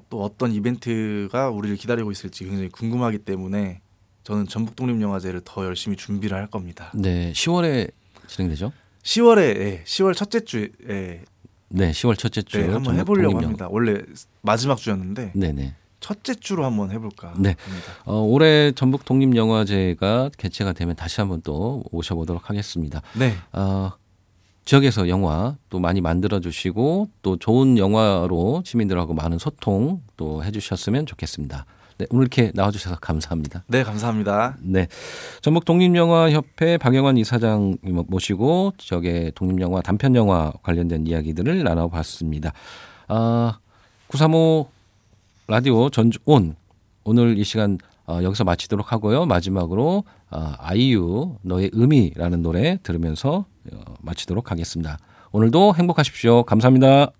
또 어떤 이벤트가 우리를 기다리고 있을지 굉장히 궁금하기 때문에 저는 전북 독립영화제를 더 열심히 준비를 할 겁니다. 네. 10월에 진행되죠? 10월 첫째 주에 네. 10월 첫째 주. 한번 전북 해보려고 독립영화- 합니다. 원래 마지막 주였는데 네네. 첫째 주로 한번 해볼까 네. 합니다. 올해 전북 독립영화제가 개최가 되면 다시 한번 또 모셔보도록 하겠습니다. 네. 지역에서 영화 또 많이 만들어주시고 또 좋은 영화로 시민들하고 많은 소통 또 해주셨으면 좋겠습니다. 네, 오늘 이렇게 나와주셔서 감사합니다. 네, 감사합니다. 네, 전북 독립영화협회 박영환 이사장 모시고 지역의 독립영화 단편영화 관련된 이야기들을 나눠봤습니다. 935 라디오 전주온 오늘 이 시간 여기서 마치도록 하고요. 마지막으로 아이유 너의 의미라는 노래 들으면서 마치도록 하겠습니다. 오늘도 행복하십시오. 감사합니다.